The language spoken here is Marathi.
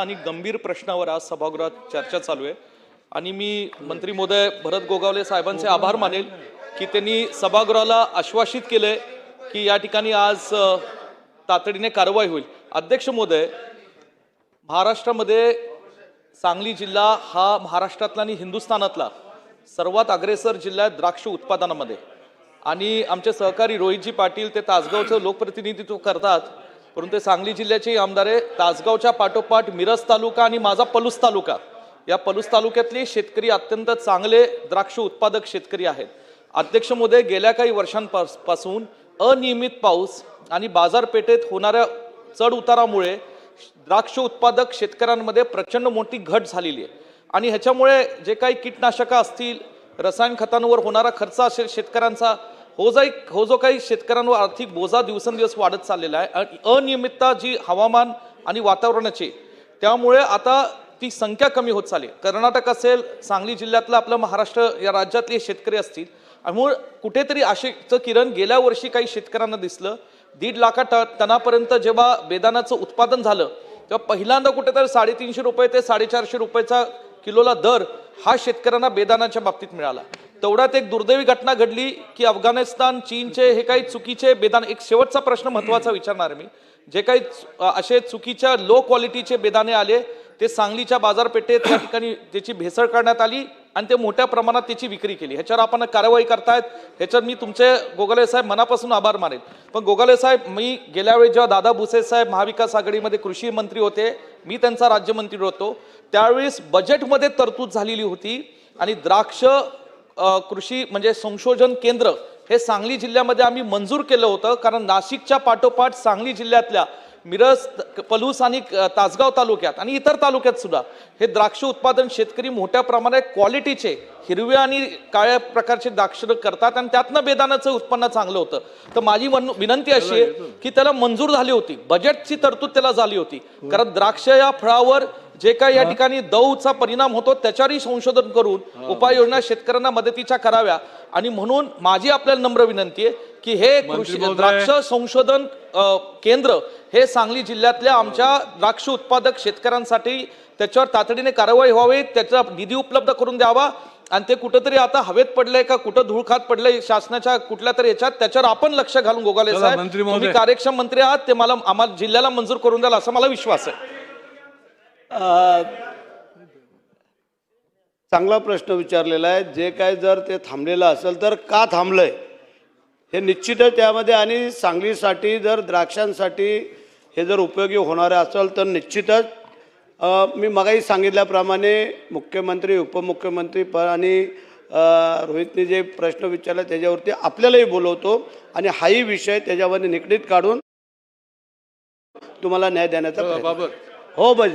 आणि गंभीर प्रश्नावर आज सभागृहात चर्चा चालू आहे आणि मी मंत्री महोदय भरत गोगावले साहेबांचे आभार मानेल की त्यांनी सभागृहाला आश्वासित केले की या ठिकाणी आज तातडीने कारवाई होईल। अध्यक्ष महोदय, महाराष्ट्रामध्ये सांगली जिल्हा हा महाराष्ट्रातला आणि हिंदुस्थानातला सर्वात अग्रेसर जिल्हा आहे द्राक्ष उत्पादनामध्ये आणि आमचे सहकारी रोहितजी पाटील ते तासगावचं लोकप्रतिनिधित्व करतात, परंतु ते सांगली जिल्ह्याचे आमदार आहे। तासगावच्या पाठोपाठ मिरज तालुका आणि माझा पलूस तालुका, या पलूस तालुक्यातले शेतकरी अत्यंत चांगले द्राक्ष उत्पादक शेतकरी आहेत। अध्यक्ष महोदय, गेल्या काही वर्षांपासून अनियमित पाऊस आणि बाजारपेठेत होणाऱ्या चढ उतारामुळे द्राक्ष उत्पादक शेतकऱ्यांमध्ये प्रचंड मोठी घट झालेली आहे आणि ह्याच्यामुळे जे काही कीटनाशक असतील, रसायन खतांवर होणारा खर्च असेल शेतकऱ्यांचा, हो जो काही शेतकऱ्यांवर आर्थिक बोजा दिवसेंदिवस वाढत चाललेला आहे आणि अनियमितता जी हवामान आणि वातावरणाची, त्यामुळे आता ती संख्या कमी होत चालली। कर्नाटक असेल, सांगली जिल्ह्यातलं आपलं महाराष्ट्र या राज्यातले शेतकरी असतील, त्यामुळे कुठेतरी आशेचं किरण गेल्या वर्षी काही शेतकऱ्यांना दिसलं। 1.5 लाख टनापर्यंत जेव्हा बेदाण्याचं उत्पादन झालं तेव्हा पहिल्यांदा कुठेतरी 350 रुपये ते 450 रुपयाचा किलोला दर हा शेतकऱ्यांना बेदाण्याच्या बाबतीत मिळाला। तेवढ्यात एक दुर्दैवी घटना घडली की अफगाणिस्तान, चीनचे हे काही चुकीचे बेदाणे, एक शेवटचा प्रश्न महत्त्वाचा विचारणार मी, जे काही असे चुकीच्या लो क्वालिटीचे बेदाणे आले ते सांगलीच्या बाजारपेठेत या ठिकाणी त्याची भेसळ करण्यात आली आणि ते मोठ्या प्रमाणात त्याची विक्री केली। ह्याच्यावर आपण कारवाई करतायत, ह्याच्यावर मी तुमचे गोगावले साहेब मनापासून आभार मानेल। पण गोगावले साहेब, मी गेल्या वेळी जेव्हा दादा भुसे साहेब महाविकास आघाडीमध्ये कृषी मंत्री होते, मी त्यांचा राज्यमंत्री होतो, त्यावेळेस बजेटमध्ये तरतूद झालेली होती आणि द्राक्ष कृषी म्हणजे संशोधन केंद्र हे सांगली जिल्ह्यामध्ये आम्ही मंजूर केलं होतं, कारण नाशिकच्या पाठोपाठ सांगली जिल्ह्यातल्या मिरज, पलूस आणि तासगाव तालुक्यात आणि इतर तालुक्यात सुद्धा हे द्राक्ष उत्पादन शेतकरी मोठ्या प्रमाणात क्वालिटीचे हिरव्या आणि काळ्या प्रकारचे द्राक्ष करतात आणि त्यातनं बेदाण्याचं उत्पन्न चांगलं होतं। तर माझी विनंती अशी आहे की त्याला मंजूर झाली होती, बजेटची तरतूद त्याला झाली होती, कारण द्राक्ष या फळावर जे काही या ठिकाणी दौचा परिणाम होतो त्याच्यावरही संशोधन करून उपाययोजना शेतकऱ्यांना मदतीच्या कराव्या। आणि म्हणून माझी आपल्याला नम्र विनंती आहे की हे कृषी द्राक्ष संशोधन केंद्र हे सांगली जिल्ह्यातल्या आमच्या द्राक्ष उत्पादक शेतकऱ्यांसाठी त्याच्यावर तातडीने कारवाई व्हावी, त्याचा निधी उपलब्ध करून द्यावा आणि ते कुठेतरी आता हवेत पडलंय का कुठं धूळखात पडलंय शासनाच्या कुठल्या तरी याच्यात, त्याच्यावर आपण लक्ष घालून गोगावले साहेब, तुम्ही कार्यक्षम मंत्री आहात, ते मला आम्हाला जिल्ह्याला मंजूर करून द्याल असा मला विश्वास आहे। चांगला प्रश्न विचारलेला आहे। जे काय जर ते थांबलेलं असेल तर का थांबलंय हे निश्चितच त्यामध्ये, आणि सांगलीसाठी जर द्राक्षांसाठी हे जर उपयोगी होणारे असेल तर निश्चितच मी मगाही सांगितल्याप्रमाणे मुख्यमंत्री, उपमुख्यमंत्री आणि रोहितने जे प्रश्न विचारला त्याच्यावरती आपल्यालाही बोलवतो आणि हाही विषय त्याच्यामध्ये निगडीत काढून तुम्हाला न्याय देण्याचा प्रयत्न। हो बजेट